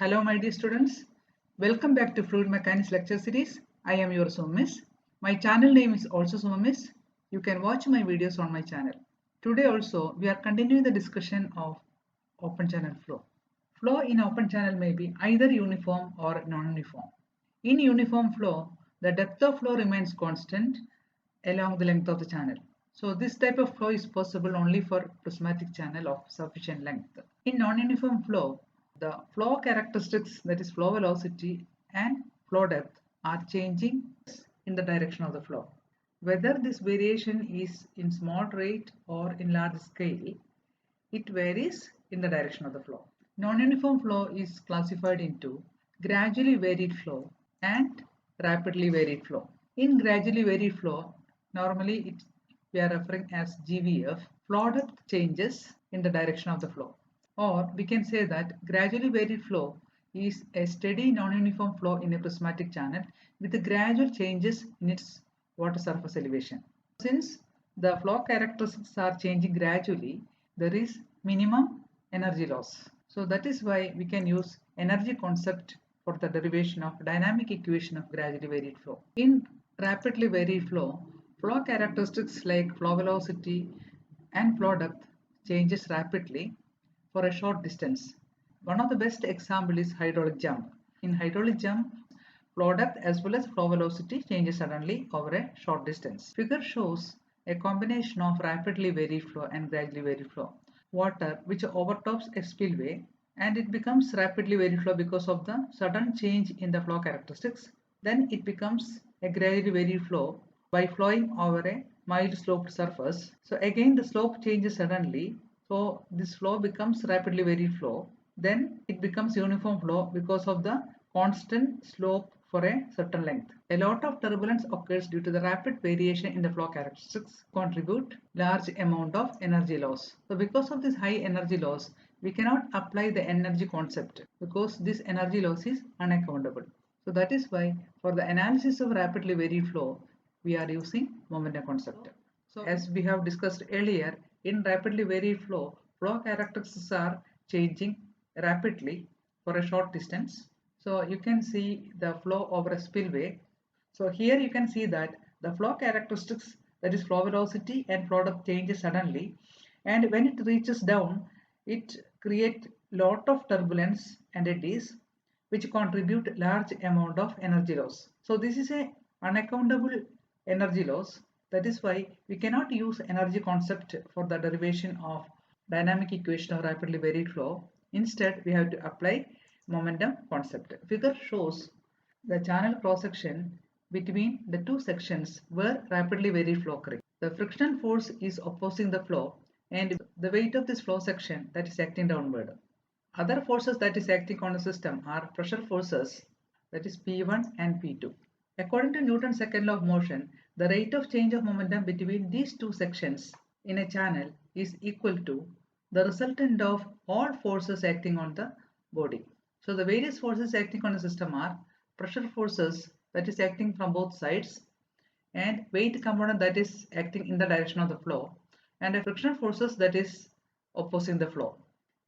Hello my dear students, welcome back to Fluid Mechanics lecture series. I am your SumamMiss. My channel name is also SumamMiss. You can watch my videos on my channel. Today also we are continuing the discussion of open channel flow. Flow in open channel may be either uniform or non-uniform. In uniform flow, the depth of flow remains constant along the length of the channel. So this type of flow is possible only for prismatic channel of sufficient length. In non-uniform flow, the flow characteristics, that is flow velocity and flow depth, are changing in the direction of the flow. Whether this variation is in small rate or in large scale, it varies in the direction of the flow. Non-uniform flow is classified into gradually varied flow and rapidly varied flow. In gradually varied flow, normally we are referring as GVF, flow depth changes in the direction of the flow. Or we can say that gradually varied flow is a steady non-uniform flow in a prismatic channel with gradual changes in its water surface elevation. Since the flow characteristics are changing gradually, there is minimum energy loss. So that is why we can use energy concept for the derivation of dynamic equation of gradually varied flow. In rapidly varied flow, flow characteristics like flow velocity and flow depth changes rapidly for a short distance. One of the best example is hydraulic jump. In hydraulic jump, flow depth as well as flow velocity changes suddenly over a short distance. Figure shows a combination of rapidly varied flow and gradually varied flow. Water which overtops a spillway and it becomes rapidly varied flow because of the sudden change in the flow characteristics. Then it becomes a gradually varied flow by flowing over a mild sloped surface. So again the slope changes suddenly. So this flow becomes rapidly varied flow. Then it becomes uniform flow because of the constant slope for a certain length. A lot of turbulence occurs due to the rapid variation in the flow characteristics contribute large amount of energy loss. So because of this high energy loss, we cannot apply the energy concept because this energy loss is unaccountable. So that is why for the analysis of rapidly varied flow, we are using momentum concept. So as we have discussed earlier, in rapidly varied flow, flow characteristics are changing rapidly for a short distance. So you can see the flow over a spillway. So here you can see that the flow characteristics, that is flow velocity and flow depth, changes suddenly, and when it reaches down, it creates lot of turbulence and eddies which contribute large amount of energy loss. So this is a unaccountable energy loss. That is why we cannot use energy concept for the derivation of dynamic equation of rapidly varied flow. Instead, we have to apply momentum concept. Figure shows the channel cross section between the two sections where rapidly varied flow occurs. The frictional force is opposing the flow and the weight of this flow section that is acting downward. Other forces that is acting on the system are pressure forces, that is P1 and P2. According to Newton's second law of motion, the rate of change of momentum between these two sections in a channel is equal to the resultant of all forces acting on the body. So the various forces acting on the system are pressure forces that is acting from both sides and weight component that is acting in the direction of the flow and a frictional forces that is opposing the flow.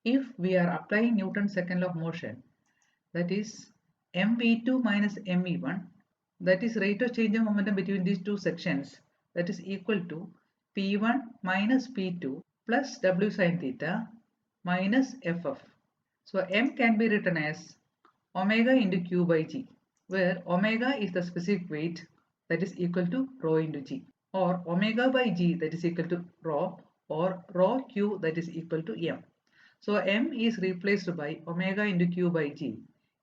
If we are applying Newton's second law of motion, that is mv2 minus mv1, that is rate of change of momentum between these two sections, that is equal to p1 minus p2 plus w sine theta minus ff. So m can be written as omega into q by g, where omega is the specific weight that is equal to rho into g, or omega by g that is equal to rho, or rho q that is equal to m. So m is replaced by omega into q by g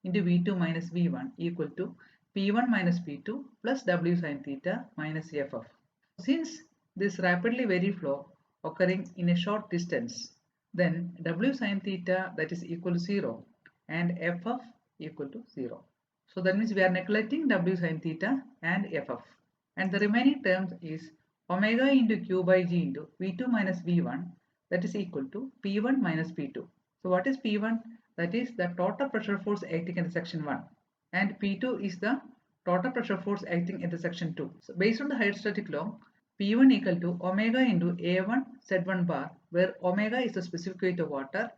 into v2 minus v1 equal to p1 minus p2 plus w sine theta minus ff. Since this rapidly varied flow occurring in a short distance, then w sine theta that is equal to 0 and ff equal to 0. So that means we are neglecting w sine theta and ff, and the remaining term is omega into q by g into v2 minus v1 that is equal to p1 minus p2. So what is p1? That is the total pressure force acting at the section 1, and p2 is the total pressure force acting at the section 2. So based on the hydrostatic law, P1 equal to omega into A1 Z1 bar, where omega is the specific weight of water,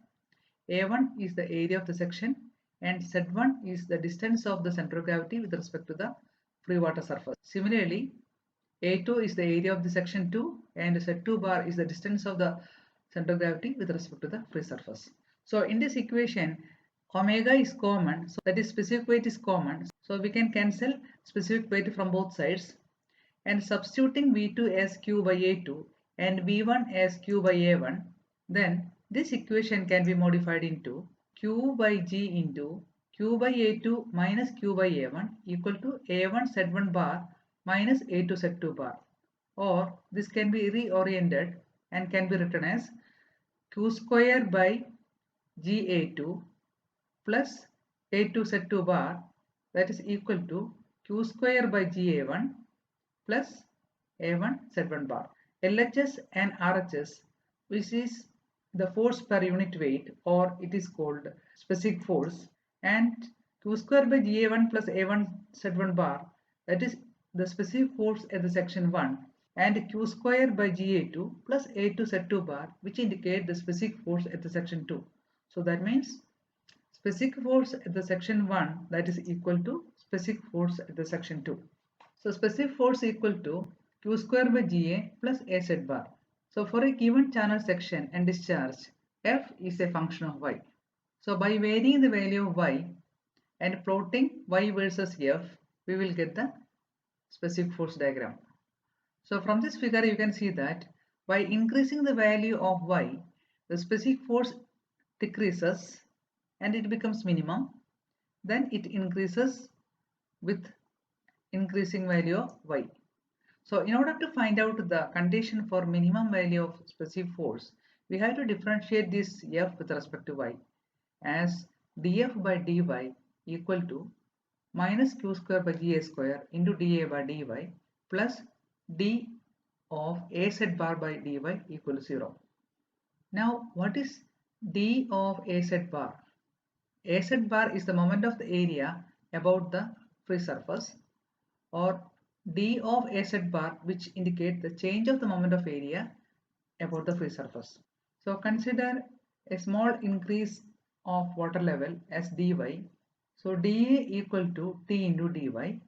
A1 is the area of the section, and Z1 is the distance of the center of gravity with respect to the free water surface. Similarly, A2 is the area of the section 2 and Z2 bar is the distance of the center of gravity with respect to the free surface. So in this equation, omega is common, so that is specific weight is common. So we can cancel specific weight from both sides, and substituting V2 as Q by A2 and V1 as Q by A1, then this equation can be modified into Q by G into Q by A2 minus Q by A1 equal to A1 Z1 bar minus A2 Z2 bar, or this can be reoriented and can be written as Q square by GA2 plus A2 Z2 bar, that is equal to Q square by GA1 plus A1 Z1 bar. LHS and RHS, which is the force per unit weight, or it is called specific force, and Q square by GA1 plus A1 Z1 bar, that is the specific force at the section 1, and Q square by GA2 plus A2 Z2 bar, which indicate the specific force at the section 2. So that means specific force at the section 1, that is equal to specific force at the section 2. So specific force equal to Q square by Ga plus A Z bar. So for a given channel section and discharge, F is a function of Y. So by varying the value of Y and plotting Y versus F, we will get the specific force diagram. So from this figure you can see that by increasing the value of Y, the specific force decreases and it becomes minimum. Then it increases with increasing value of Y. So in order to find out the condition for minimum value of specific force, we have to differentiate this F with respect to Y as dF by dy equal to minus Q square by Ga square into dA by dy plus d of Az bar by dy equal to 0. Now what is d of Az bar? Az bar is the moment of the area about the free surface, or d of Az bar, which indicate the change of the moment of area about the free surface. So consider a small increase of water level as dy. So dA equal to T into dy.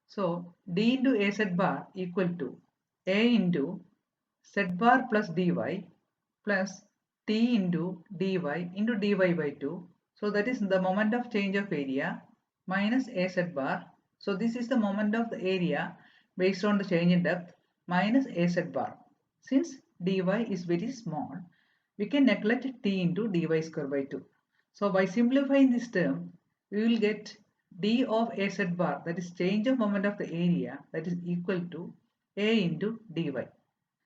So d into Az bar equal to A into Z bar plus dy plus T into dy by 2. So that is the moment of change of area minus Az bar. So this is the moment of the area based on the change in depth minus Az bar. Since dy is very small, we can neglect T into dy square by 2. So by simplifying this term, we will get d of Az bar, that is change of moment of the area, that is equal to A into dy.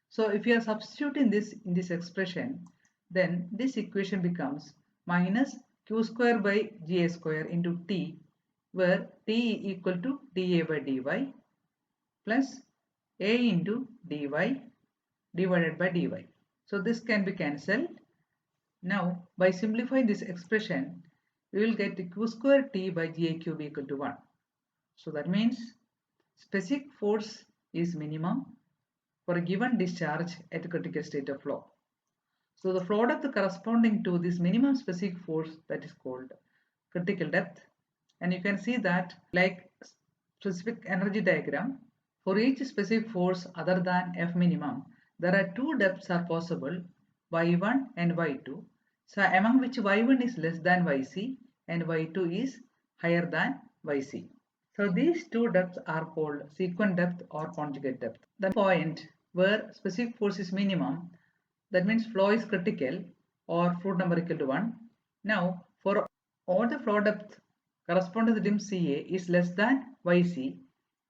So if you are substituting this in this expression, then this equation becomes minus Q square by Ga square into T, where T equal to dA by dy plus A into dy divided by dy. So this can be cancelled. Now by simplifying this expression, we will get Q square T by Ga cube equal to 1. So that means specific force is minimum for a given discharge at a critical state of flow. So the flow depth corresponding to this minimum specific force, that is called critical depth. And you can see that like specific energy diagram, for each specific force other than F minimum, there are two depths are possible, Y1 and Y2. So among which Y1 is less than Yc and Y2 is higher than Yc. So these two depths are called sequent depth or conjugate depth. The point where specific force is minimum, that means flow is critical or fluid number equal to 1. Now for all the flow depth corresponding to the limb Ca is less than Yc,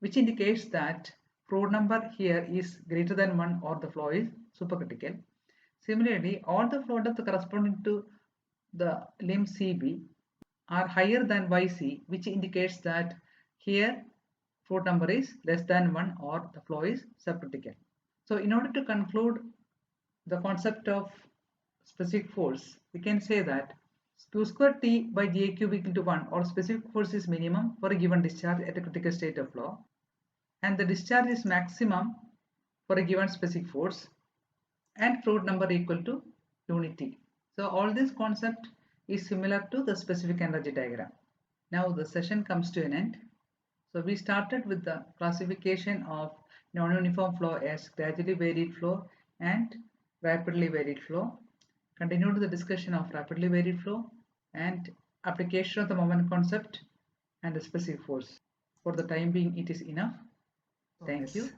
which indicates that fluid number here is greater than 1 or the flow is supercritical. Similarly, all the flow depth corresponding to the limb Cb are higher than Yc, which indicates that here fluid number is less than 1 or the flow is subcritical. So in order to conclude the concept of specific force, we can say that Q square T by Ga cube equal to 1, or specific force is minimum for a given discharge at a critical state of flow, and the discharge is maximum for a given specific force, and fluid number equal to unity. So all this concept is similar to the specific energy diagram. Now the session comes to an end. So we started with the classification of non-uniform flow as gradually varied flow and rapidly varied flow. Continued the discussion of rapidly varied flow and application of the moment concept and the specific force. For the time being, it is enough. Thank you.